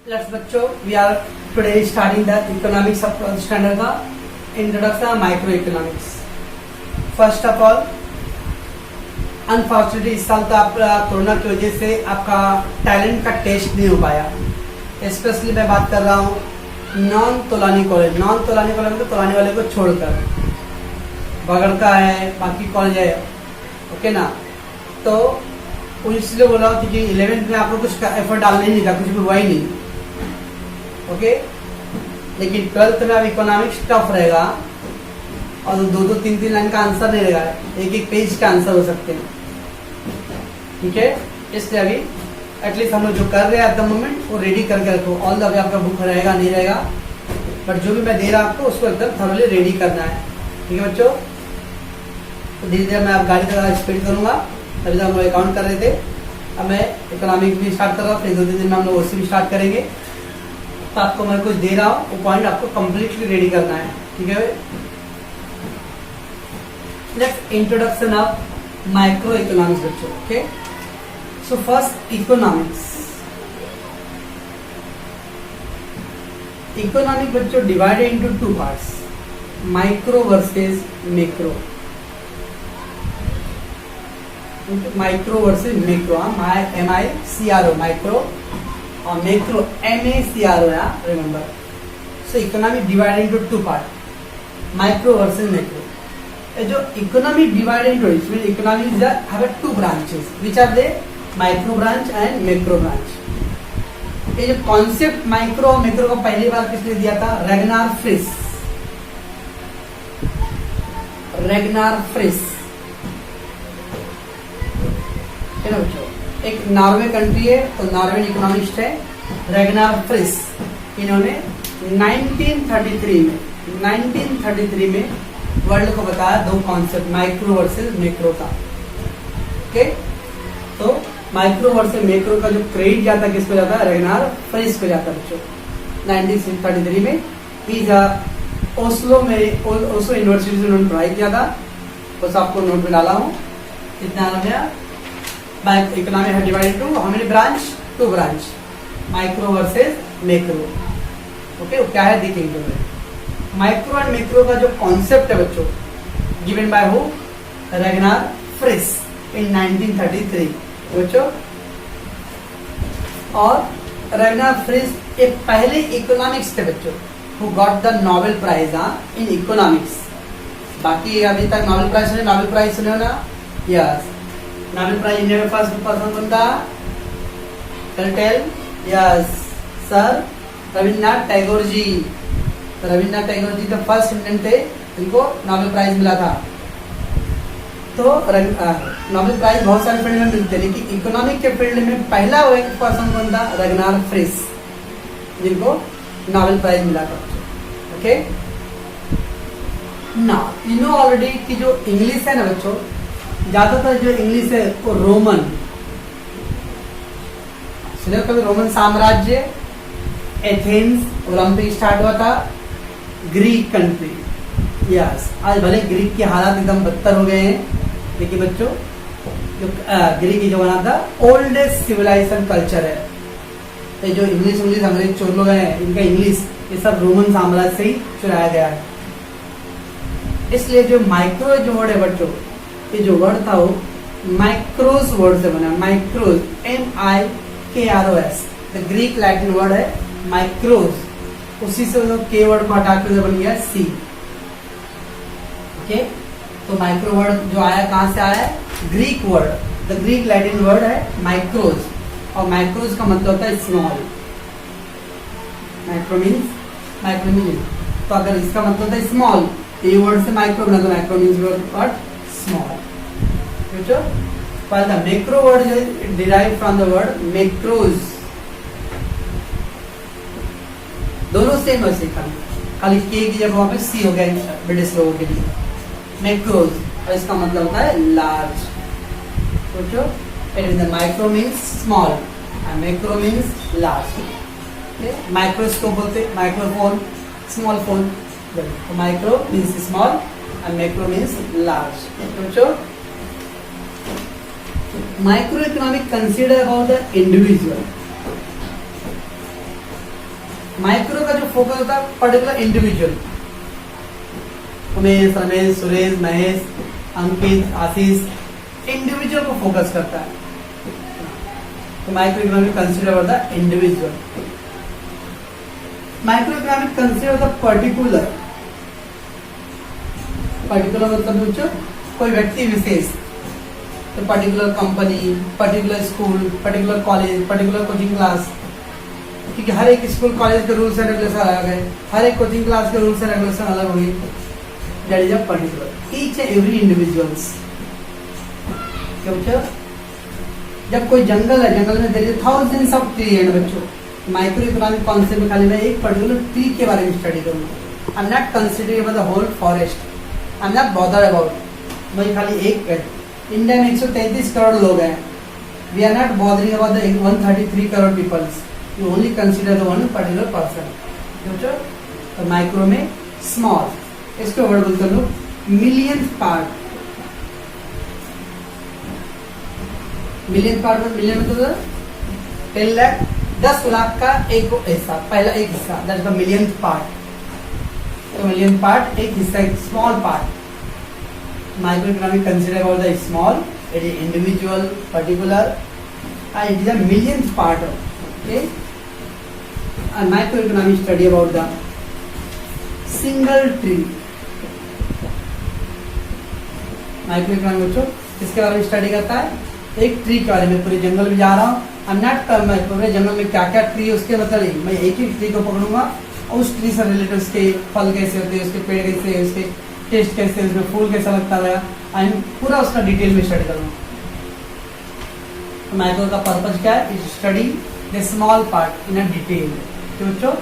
Let's बच्चों, we are today starting the economics of 12th standard का introduction of micro economics. First of all, unfortunately इस साल तो आपका कोरोना की वजह से आपका टैलेंट का टेस्ट नहीं हो पाया। स्पेशली मैं बात कर रहा हूँ नॉन तोलानी कॉलेज में तो तोलानी वाले को छोड़कर बगड़ का है, बाकी कॉलेज है, ओके ना। तो इसलिए बोल रहा हूँ क्योंकि 11th में आप लोग कुछ एफर्ट डालने ही नहीं था, कुछ भी हुआ ही नहीं, ओके। लेकिन 12th में अब इकोनॉमिक्स टफ रहेगा और दो तीन लाइन का आंसर नहीं रहेगा, एक पेज का आंसर हो सकते हैं, ठीक है। इसलिए अभी एटलीस्ट हम लोग जो कर रहे हैं एट द मोमेंट वो रेडी करके रखो। ऑल द वे आपका बुक रहेगा नहीं रहेगा, बट जो भी मैं दे रहा हूँ आपको उसको एकदम थोरली रेडी करना है, ठीक है बच्चों। तो धीरे धीरे मैं आप गाड़ी का स्पीड करूँगा। अभी तक हम लोग अकाउंट कर रहे थे, अब मैं इकोनॉमिक्स भी स्टार्ट कर रहा हूँ, फिर 2-3 दिन में हम लोग उससे भी स्टार्ट करेंगे। तो आपको मैं कुछ दे रहा हूँ, वो पॉइंट आपको कम्प्लीटली रेडी करना है, ठीक है। Next introduction of micro economics बच्चों, ओके। सो फर्स्ट इकोनॉमिक्स बच्चों divided into 2 parts, micro versus macro. Micro versus macro, MICRO micro और macro MACRO, remember. So economic divided into 2 part, micro versus macro. जो economic divided into, इसमें economic have 2 branches which are they micro branch and macro branch. ये जो concept micro और macro को पहली बार किसने दिया था? रेगनार फ्रिस, है ना बच्चों। एक नॉर्वे कंट्री है, तो नॉर्वेन इकोनॉमिस्ट है रेगनार फ्रिस। इन्होंने 1933 में वर्ल्ड को बताया 2 कॉन्सेप्ट, माइक्रो वर्सेस मैक्रो का, ओके। तो माइक्रो वर्सेस मैक्रो का जो क्रेडिट जाता है किसको जाता है? रेगनार फ्रिस पे जाता है बच्चों। 1933 में ओस्लो यूनिवर्सिटी से उन्होंने पढ़ाई किया था, बस आपको नोट में डाला हूँ। कितना आ गया? इकोनॉमिक है divided to how many branch? 2 branch, micro versus macro, okay. क्या है देखेंगे। माइक्रो एंड मैक्रो का जो कॉन्सेप्ट है बच्चों, गिवन बाय हु? रेगनार फ्रिस इन 1933 बच्चों। और रेगनार फ्रिस एक पहले इकोनॉमिक्स थे बच्चों who got the Nobel prize in economics. बाकी अभी तक नोबेल प्राइज सुने हो ना? यस, नोबेल प्राइज इंडिया में फर्स्ट पर्सन कौन था? Tell. Yes sir, Rabindranath Tagore ji. Rabindranath Tagore ji the first Indian थे जिनको नोबेल प्राइज मिला था। तो नोबेल प्राइज बहुत सारे फील्ड में मिलते हैं, लेकिन इकोनॉमिक के फील्ड में पहला वो एक पर्सन कौन था? रेगनार फ्रिस, जिनको नोबेल प्राइज मिला था, ओके ना। यू नो ऑलरेडी कि जो इंग्लिश है ना बच्चों, ज्यादातर जो इंग्लिश है वो रोमन, सुनो कभी? रोमन साम्राज्य, एथेंस ओलंपिक स्टार्ट हुआ था, ग्रीक कंट्री। यस, आज भले ग्रीक की हालात एकदम बदतर हो गए हैं, लेकिन बच्चों जो ग्रीक जो बना था ओल्डेस्ट सिविलाइजेशन कल्चर है। ये जो इंग्लिश अंग्रेज चोर लोग हैं, इनका इंग्लिश ये सब रोमन साम्राज्य से ही चुराया गया है। इसलिए जो माइक्रो जो वर्ड है बच्चों, ये जो वर्ड था वो माइक्रोस वर्ड से बना, माइक्रोस MIKROS, the Greek Latin word है माइक्रोस। उसी से के वर्ड को हटा के बन गया C, ओके। तो माइक्रो वर्ड जो आया कहां से आया है? Greek word, the Greek Latin word है माइक्रोस, और माइक्रोस का मतलब होता है स्मॉल। माइक्रो मीन्स, तो अगर इसका मतलब होता है स्मॉल, ये वर्ड से माइक्रो बना, तो माइक्रो मीन्स वर्ड स्मॉल, बच्चों। पर the macro word is derived from the word macros. दोनों सेम है, खाली के की जगह वहां पे C हो गया ब्रिटिश लोगों के लिए, मैक्रोस, और इसका मतलब होता है लार्ज, बच्चों। Micro means small and macro means large. Microscope बोलते, microphone, small phone. Micro means small and macro means large, बच्चों। Microeconomic consider about the individual. Micro का जो फोकस होता है particular individual, Umesh, Ramesh, Suresh, Mahesh, Ankit, Ashish, individual को फोकस करता है। तो micro economic consider the individual. Micro economic consider the particular. Particular मतलब पूछो कोई व्यक्ति विशेष, तो particular company, particular school, particular college, particular coaching class, क्योंकि हर एक स्कूल कॉलेज के रूल्स एंड रेगुलेशन अलग है, हर एक कोचिंग क्लास के रूल्स एंड रेगुलेशन अलग होगी। That is a particular each and every individuals. क्या बच्चों, जब कोई जंगल है, जंगल में there is thousands of tree है बच्चों, माइक्रो इकोनॉमिक कॉन्सेप्ट में खाली मैं एक पर्टिकुलर ट्री के बारे में स्टडी करूंगा। I am not considering about the whole forest, I am not bothered about, मुझे खाली एक है। इंडिया में 133 करोड़ लोग हैं, we are not bothering about the 133 crore peoples, you only consider the one particular person. समझो, तो माइक्रो में स्मॉल, इसको वर्ड बोलते हैं लोग मिलियन पार्ट। मिलियन पार्ट में, मिलियन मतलब 10 लाख, 10 लाख का एक हिस्सा, पहला एक हिस्सा, that is the million part. तो मिलियन पार्ट एक हिस्सा, एक small part. Micro economic consider about the small, it is individual, particular, and it is a millionth part of, okay, and microeconomic study about the single tree। Microeconomic बच्चों किसके बारे में study करता है? एक ट्री के बारे में। पूरे जंगल में जा रहा हूँ, पूरे जंगल में क्या क्या ट्री है उसके मतलब नहीं, मैं एक ही ट्री को पकड़ूंगा और उस ट्री से रिलेटेड उसके फल कैसे होते हैं, उसके पेड़ कैसे है, उसके टेस्ट कैसे, उसमें फूल कैसा लगता है, एंड पूरा उसका डिटेल में स्टडी करूंगा। माइक्रो का पर्पज क्या है? Is study the small part in a detail. तो बच्चों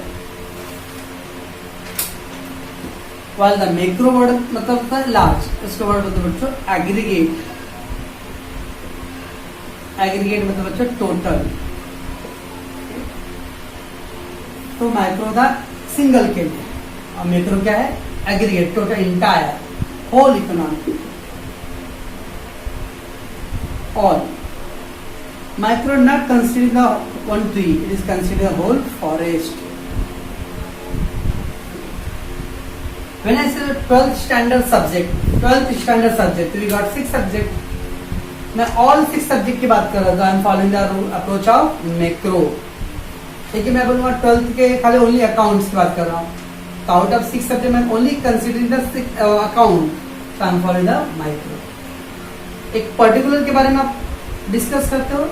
while the macro वर्ड मतलब होता है लार्ज, इसका वर्ड मतलब बच्चों एग्रीगेट। एग्रीगेट मतलब बच्चों टोटल। तो माइक्रो था सिंगल के लिए और मैक्रो क्या है? Aggregate, total, entire, whole economy, all. Micro not consider the one tree, it is considered a whole forest. When I say 12th standard subject, we got 6 subject. मैं all 6 subject की बात कर रहा था। I am following the approach of macro। लेकिन मैं बोलूँगा 12th के खाली only accounts की बात कर रहा हूँ। तो out of 6 subject मैं only considering the account, so I am following the micro। एक particular के बारे में आप डिस्कस करते हो,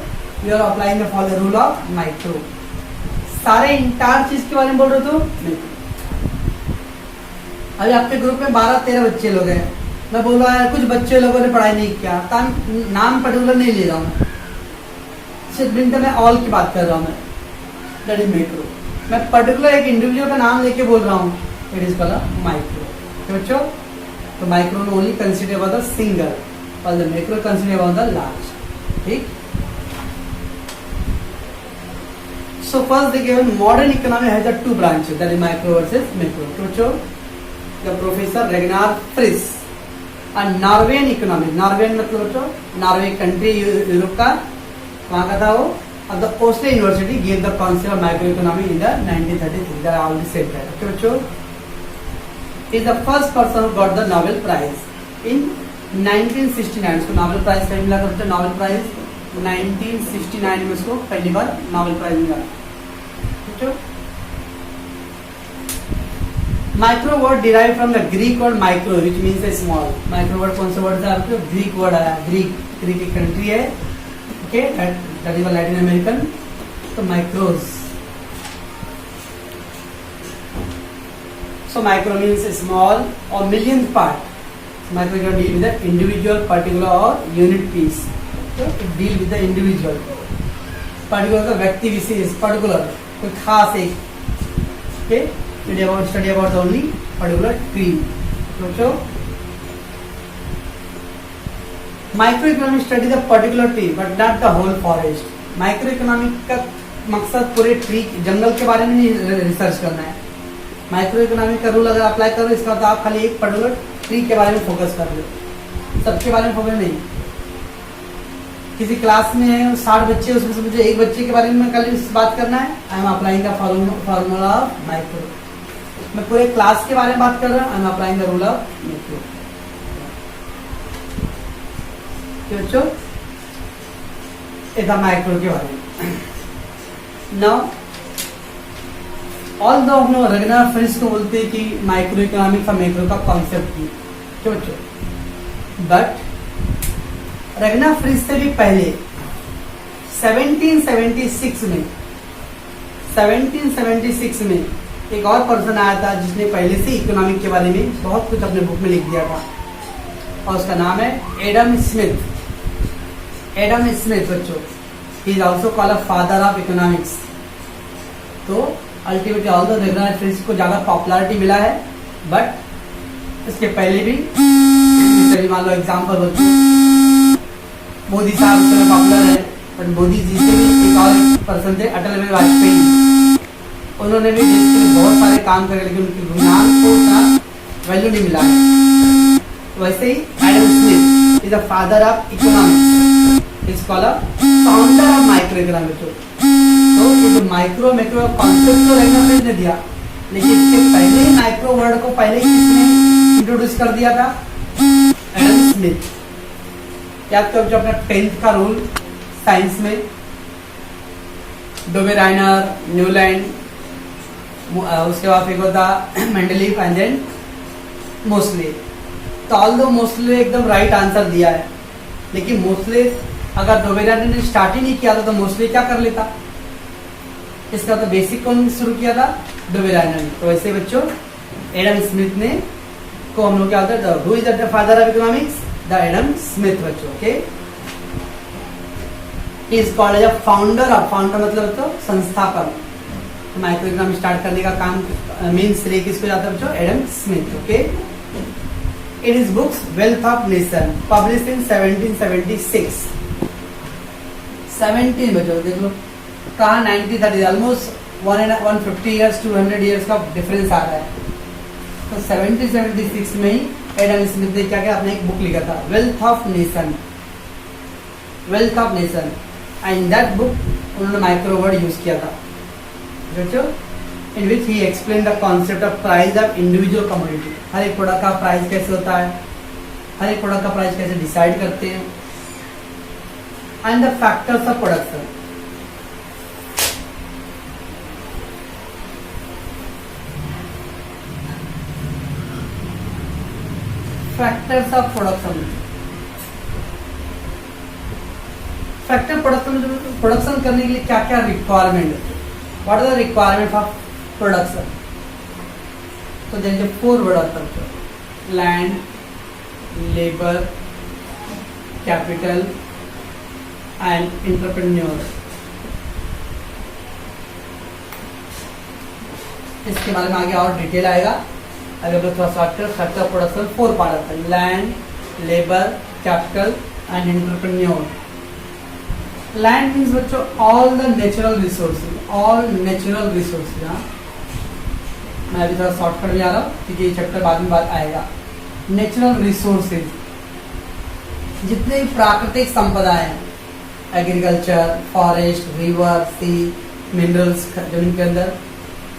you are applying the follow rule of micro. सारे इंटायर चीज के बारे में बोल रहे हो तो अभी आपके ग्रुप में 12-13 बच्चे लोग हैं, मैं बोल रहा है कुछ बच्चे लोगों ने पढ़ाई नहीं किया, नाम पर्टिकुलर नहीं ले रहा हूँ, सिर्फ मैं ऑल की बात कर रहा हूँ। मैं दैट इज माइक्रो। मैं पर्टिकुलर एक इंडिविजुअल का नाम लेके बोल रहा हूँ, इट इज कॉल्ड माइक्रो। बच्चों तो माइक्रो में only consider about the single और the macro consider about the large. ठीक। So first they given modern economy has the 2 branches, that is micro versus macro। तो the professor Ragnar Frisch and Norwegian economics, Norwegian मतलब बच्चों Norway country Europe का, वहाँ का था वो, और the Oslo University gave the concept of micro economy in the 1933, that I already said that। Okay बच्चों, he is the first person who got the Nobel Prize in 1969। इसको Nobel prize कहीं मिला करते, नोबेल प्राइज 1969 में उसको पहली बार Nobel prize मिला। Micro word derive from the Greek word micro which means a small. Micro word कौन सा वर्ड था आपको? ग्रीक वर्ड आया। ग्रीक एक कंट्री है, okay, that is Latin American. तो micros, so micro means small और million part. Micro deal with the individual, particular और यूनिट पीस। तो deal with the individual, particular का व्यक्ति विशेष, पर्टिकुलर कोई खास एक, okay, study about only particular tree. सोचो micro economic study the particular tree but not the whole forest. Micro economic का मकसद पूरे ट्री, जंगल के बारे में नहीं रिसर्च करना है। माइक्रो इकोनॉमिक का रूल अगर अप्लाई करो, इसका मतलब आप खाली एक पर्टिकुलर ट्री के बारे में फोकस कर लो, सबके बारे में फोकस नहीं। किसी क्लास में है 60 बच्चे, उसमें से मुझे एक बच्चे के बारे में कल बात करना है, I am applying the formula of micro. मैं पूरे क्लास के बारे में बात कर रहा हूँ, I am applying the rule of micro. बच्चों इधर माइक्रो के बारे में नाउ ऑल दो हम लोग रगनार फ्रिस को बोलते हैं कि माइक्रो इकोनॉमिक्स और मैक्रो का कॉन्सेप्ट की, क्यों बच्चों? बट रगनार फ्रिस से भी पहले 1776 में एक और पर्सन आया था जिसने पहले से इकोनॉमिक के बारे में बहुत कुछ अपने बुक में लिख दिया था, और उसका नाम है एडम स्मिथ। एडम स्मिथ बच्चों, he is also called a father of economics. तो ultimately all the Ragnar Frisch को ज्यादा पॉपुलैरिटी मिला है, बट इसके पहले भी चलिए मान लो एग्जाम्पल बच्चों, मोदी साहब इस समय पॉपुलर है, बट मोदी जी से भी एक और पर्सन थे अटल बिहारी वाजपेयी, उन्होंने भी देश के लिए बहुत सारे काम करे, लेकिन उनके नाम को उतना वैल्यू नहीं मिला है। वैसे ही Adam Smith is the father of economics, is called a founder of micro economics. तो ये जो माइक्रो मैक्रो कॉन्सेप्ट तो रगनार फ्रिस ने दिया, लेकिन इसके पहले ही माइक्रो वर्ड को पहले ही किसने इंट्रोड्यूस कर दिया था? Adam Smith. याद करो जो अपना 10th का रूल साइंस में, डोबेराइनर, न्यूलैंड, उसके बाद फिर होता मेंडलीफ एंड देन मोस्ले। तो ऑल दो मोस्ले एकदम राइट आंसर दिया है, लेकिन मोस्ले अगर डोबेराइनर ने स्टार्ट ही नहीं किया था तो मोस्ले क्या कर लेता? इसका तो बेसिक कौन शुरू किया था? डोबेराइनर ने। तो वैसे बच्चों एडम स्मिथ ने को हम लोग क्या होता है, who is the father of economics? The Adam Smith बच्चों। Okay, he is called as a founder of, founder मतलब तो संस्थापक, माइक्रो इकोनॉमिक्स स्टार्ट करने का काम मेन श्रेय किसको जाता है बच्चों? Adam Smith. Okay, in his books wealth of nation published in 1776। 17 बच्चों देख लो कहा 1930, ऑलमोस्ट 150 ईयर्स 200 ईयर्स का डिफरेंस आ रहा है। तो 1776 में ही एडम स्मिथ ने क्या किया, अपने एक बुक लिखा था wealth of nation, wealth of nation, and in that book उन्होंने माइक्रो वर्ड यूज किया था बच्चों, in which he explain the concept of price of individual commodity. हर एक प्रोडक्ट का प्राइस कैसे होता है, हर एक प्रोडक्ट का प्राइस कैसे डिसाइड करते हैं, and the factors of production. Factors of production, factor production करने के लिए क्या क्या रिक्वायरमेंट है, what are the requirement of production? तो जैसे 4 वर्ड आता है, land, labour, capital and entrepreneur. इसके बारे में आगे और डिटेल आएगा। अगर लोग थोड़ा फैक्टर प्रोडक्शन 4 पार्ट आता है, land, labour, capital and entrepreneur. Land means बच्चों all the natural resources, all natural resources. हाँ, मैं अभी थोड़ा शॉर्टकट में जा रहा हूँ क्योंकि ये चैप्टर बाद में बात आएगा। नेचुरल रिसोर्सेज, जितने भी प्राकृतिक संपदा है, एग्रीकल्चर, फॉरेस्ट, रिवर, सी, मिनरल्स जमीन के अंदर,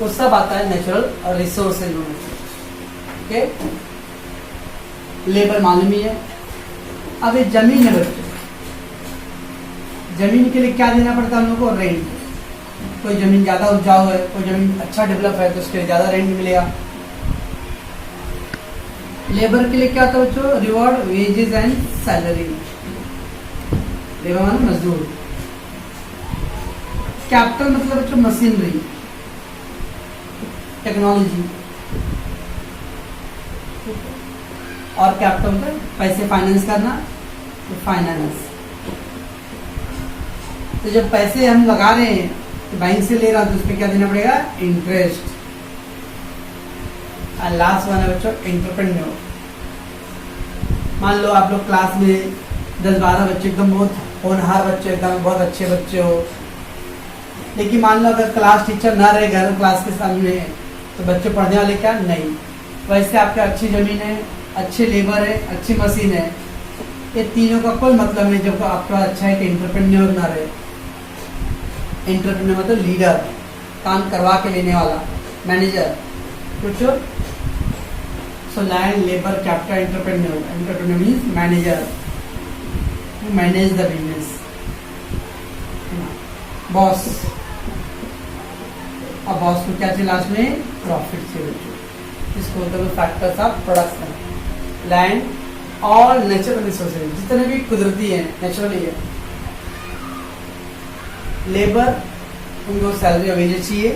वो सब आता है नेचुरल रिसोर्सेज में। ओके, लेबर मालूम ही है। अब ये जमीन है बच्चों, जमीन के लिए क्या देना पड़ता है हम लोग को? रेंट। कोई जमीन ज्यादा उपजाऊ है, कोई जमीन अच्छा डेवलप है तो उसके लिए ज्यादा रेंट मिलेगा। लेबर के लिए क्या था बच्चों? Reward, wages and salary. Labour माने मजदूर। कैपिटल मतलब बच्चों मशीनरी, टेक्नोलॉजी, और कैपिटल मतलब पैसे फाइनेंस करना, तो फाइनेंस। तो जब पैसे हम लगा रहे हैं तो बैंक से ले रहा हूं तो उस पर क्या देना पड़ेगा? इंटरेस्ट। और लास्ट वन है बच्चों एंटरप्रेन्योर। मान लो आप लोग क्लास में 10-12 बच्चे, एकदम बहुत होनहार बच्चे, एकदम बहुत अच्छे बच्चे हो, लेकिन मान लो अगर क्लास टीचर ना रहे घर क्लास के सामने तो बच्चे पढ़ने वाले क्या? नहीं। वैसे आपके अच्छी जमीन है, अच्छे लेबर है, अच्छी मशीन है, ये तीनों का कोई मतलब नहीं जब आपका अच्छा एक एंटरप्रेन्योर ना रहे। एंटरप्रेन्योर मतलब लीडर, काम करवा के लेने वाला, मैनेजर। सोचो, so land labour capital entrepreneur, entrepreneur means manager, manage the business. Boss, अब बॉस को क्या चाहिए लास्ट में? प्रॉफिट चाहिए बच्चों। इसको होता है factors of production. Land, all natural resources, जितने भी कुदरती हैं, नेचुरली है। लेबर, उनको सैलरी और वेजेस चाहिए।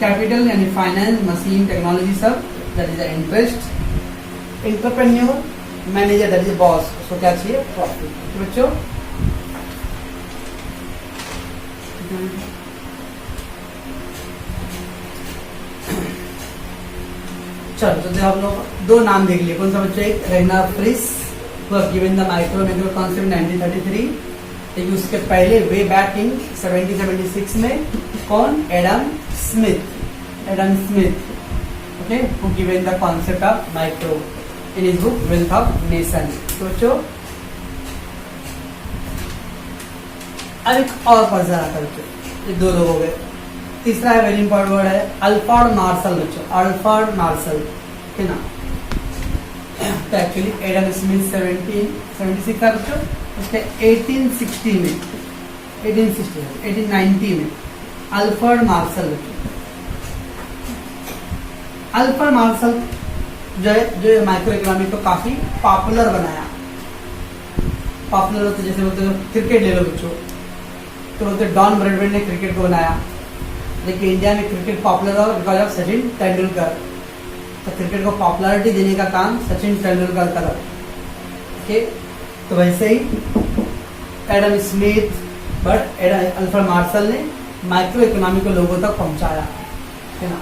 कैपिटल यानी फाइनेंस, मशीन, टेक्नोलॉजी सब, that is the interest. Entrepreneur, manager, that is boss, उसको क्या चाहिए? प्रॉफिट। बच्चों चलो, तो हम लोग दो नाम देख लिए। कौन सा बच्चों? एक Ragnar Frisch, given the micro macro concept 1933। लेकिन उसके पहले वे बैक इन 1776 में कौन? Adam Smith. Adam Smith, okay, who given the concept of micro in his book wealth of nation. तो बच्चों अब एक और पर्सन आता है बच्चों, ये दो लोग हो गए। तीसरा है वेरी इंपॉर्टेंट वर्ड है अल्फ्रेड मार्शल बच्चों, अल्फ्रेड मार्शल, है ना। तो एक्चुअली एडम स्मिथ 1776 का बच्चों, उसके 1890 में अल्फ्रेड मार्शल बच्चों। अल्फ्रेड मार्शल जो माइक्रो इकोनॉमी को काफी पॉपुलर बनाया। पॉपुलर होते जैसे बोलते क्रिकेट ले लो बच्चों, तो बोलते डॉन ब्रैडमैन ने क्रिकेट को बनाया। लेकिन इंडिया में क्रिकेट पॉपुलर हुआ बिकॉज ऑफ सचिन तेंदुलकर। तो क्रिकेट को पॉपुलैरिटी देने का काम सचिन तेंदुलकर करा। ओके, तो वैसे ही Adam Smith, but Alfred Marshall ने माइक्रो इकोनॉमी को लोगों तक पहुंचाया, है ना।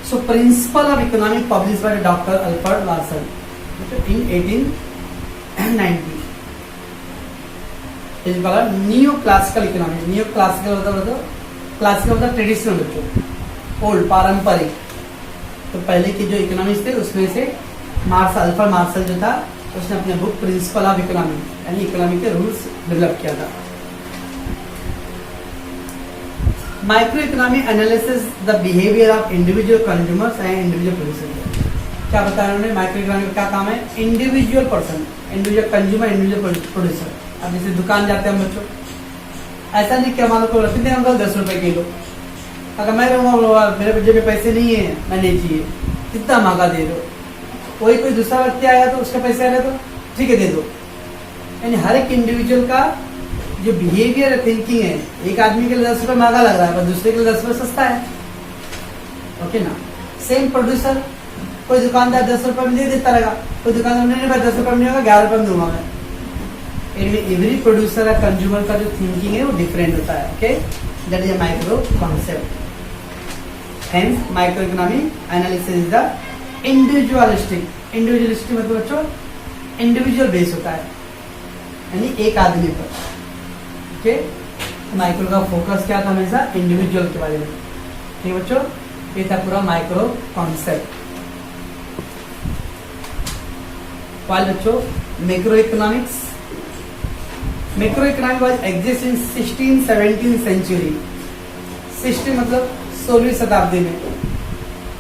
So principle of economic publish by doctor Alfred Marshall in 1890। New classical economy. New classical होता क्लासिकल होता ट्रेडिशनल बच्चों, ओल्ड, पारंपरिक। तो पहले की जो इकोनॉमिक्स थे उसमें से अल्फ्रेड मार्शल जो था, उसने अपने बुक प्रिंसिपल ऑफ इकोनॉमी यानी इकोनॉमी के रूल्स डेवलप किया था। Micro economy analysis the behaviour of individual consumers and individual producer. क्या बताया उन्होंने? माइक्रो इकोनॉमी का क्या काम है? Individual person, individual consumer, individual producer. अब जैसे दुकान जाते हैं हम बच्चों, ऐसा नहीं कि हमारे को कितने अंकल 10 रुपए किलो, अगर मैं कहूँगा मेरे जेब में पैसे नहीं है, मैं नहीं चाहिए, कितना महंगा दे दो। कोई दूसरा व्यक्ति आया तो उसका पैसे आ रहे तो ठीक है दे दो। यानी हर एक इंडिविजुअल का जो बिहेवियर थिंकिंग है, एक आदमी के लिए 10 रुपए महंगा लग रहा है पर दूसरे के लिए 10 रुपए सस्ता है, ओके ना। सेम प्रोड्यूसर, कोई दुकानदार 10 रुपए में दे देता रहेगा, कोई दुकानदार नहीं 10 रुपए में नहीं होगा, 11 रुपए में दूंगा मैं। एवरी प्रोड्यूसर या कंज्यूमर का जो थिंकिंग है वो डिफरेंट होता है, okay. That is a micro concept. Hence micro economy analysis is the individualistic. Individualistic मतलब बच्चों इंडिविजुअल बेस होता है, यानी एक आदमी पर, ओके। माइक्रो का फोकस क्या था? हमेशा इंडिविजुअल के बारे में, ठीक है बच्चों। ये था पूरा माइक्रो कॉन्सेप्ट। वाइल बच्चों macro economics, macro economic was exist in 16-17 century. 16 मतलब 16वीं शताब्दी में।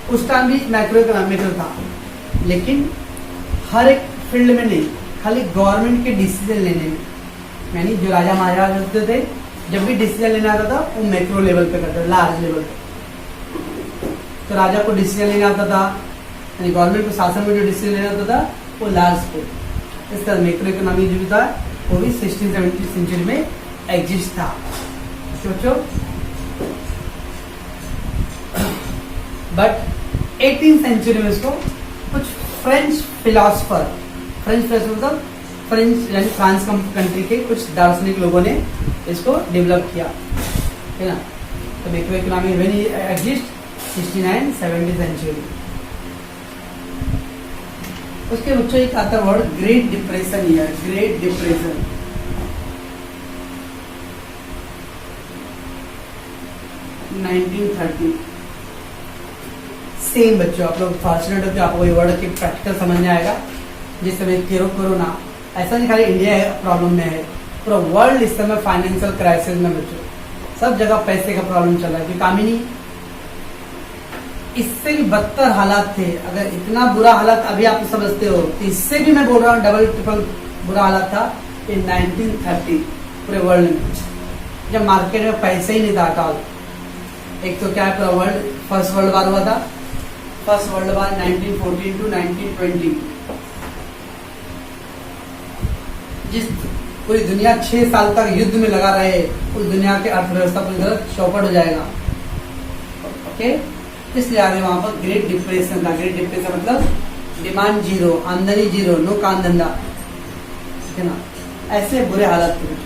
उस टाइम भी मैक्रो इकोनॉमिक था, लेकिन हर एक फील्ड में नहीं, खाली गवर्नमेंट के डिसीजन लेने में। यानी जो राजा महाराजा होते थे, जब भी डिसीजन लेना आता था वो मैक्रो लेवल पे करते थे, लार्ज लेवल पे। तो राजा को डिसीजन लेना आता था, यानी गवर्नमेंट को शासन में जो डिसीजन लेना आता था वो लार्ज पे। इस तरह मैक्रो इकोनॉमी जो था वो भी 16-17 सेंचुरी में एग्जिस्ट था। सोचो, बट 18 सेंचुरी में इसको कुछ फ्रेंच फिलोसफर मतलब फ्रेंच यानी फ्रांस कंट्री के कुछ दार्शनिक लोगों ने इसको डेवलप किया, है ना। तो macro economy when exist 69-70 century. उसके बच्चों एक आता वर्ड ग्रेट डिप्रेशन। है ग्रेट डिप्रेशन। सेम बच्चों, आप लोग फॉर्चुनेट हो कि आपको ये वर्ड की प्रैक्टिकल समझ में आएगा। जिस समय कोरोना, ऐसा नहीं खाली इंडिया है प्रॉब्लम में है, पूरा वर्ल्ड इस समय फाइनेंशियल क्राइसिस में बच्चों, सब जगह पैसे का प्रॉब्लम चल रहा है, क्योंकि काम ही नहीं। इससे भी बदतर हालात थे। अगर इतना बुरा हालात अभी आप समझते हो, तो इससे भी मैं बोल रहा हूँ डबल ट्रिपल बुरा हालात था इन 1930 पूरे वर्ल्ड में, जब मार्केट में पैसे ही नहीं था अटॉल। एक तो क्या है, पूरा वर्ल्ड फर्स्ट वर्ल्ड वार हुआ था। फर्स्ट वर्ल्ड वार 1914 टू 1920, जिस पूरी दुनिया 6 साल तक युद्ध में लगा रहे, उस दुनिया की अर्थव्यवस्था पूरी तरह चौपट हो जाएगा। ओके, इसलिए आगे वहां पर ग्रेट डिप्रेशन था। ग्रेट डिप्रेशन मतलब डिमांड जीरो, आमदनी जीरो, नो काम धंधा, ठीक है ना, ऐसे बुरे हालात थे।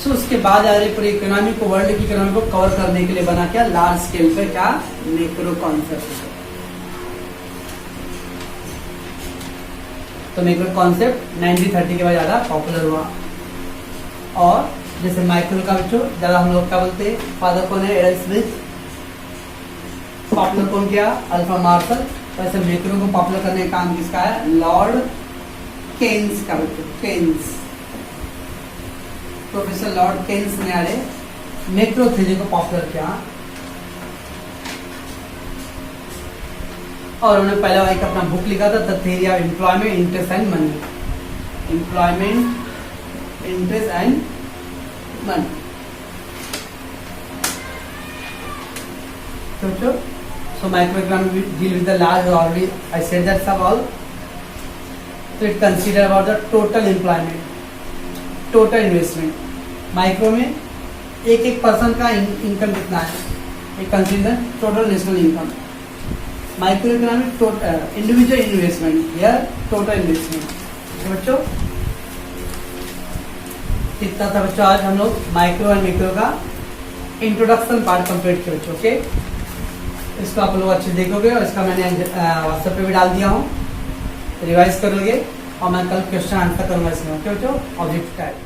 सो उसके बाद आ रही पूरी इकोनॉमी को, वर्ल्ड की इकोनॉमी को कवर करने के लिए बना क्या, लार्ज स्केल पे क्या, मैक्रो कॉन्सेप्ट। तो मैक्रो कॉन्सेप्ट 1930 के बाद ज्यादा पॉपुलर हुआ। और जैसे माइक्रो का बच्चों ज्यादा हम लोग क्या बोलते हैं, फादर कौन है, एडम स्मिथ। पॉपुलर कौन किया, अल्फ्रेड मार्शल। वैसे मैक्रो को पॉपुलर करने का काम किसका है, लॉर्ड केन्स का बच्चों, केन्स, प्रोफेसर लॉर्ड केन्स ने आए मैक्रो थ्योरी को पॉपुलर किया। और उन्होंने पहला एक अपना बुक लिखा था, the theory of employment, interest and money. Employment, interest and money. So microeconomics deal with the large, already I said that सब all. So it consider about the total employment, total investment. Micro में एक person का income कितना है, एक consider total national income. Micro economic total individual investment या total investment. तो बच्चों कितना था बच्चों, आज हम लोग माइक्रो एंड मैक्रो का इंट्रोडक्शन पार्ट कंप्लीट किया बच्चों। ओके, इसको आप लोग अच्छे देखोगे और इसका मैंने व्हाट्सएप पे भी डाल दिया हूँ, रिवाइज करोगे और मैं कल क्वेश्चन आंसर करूंगा इसमें। ओके बच्चों, ऑब्जेक्ट टाइप।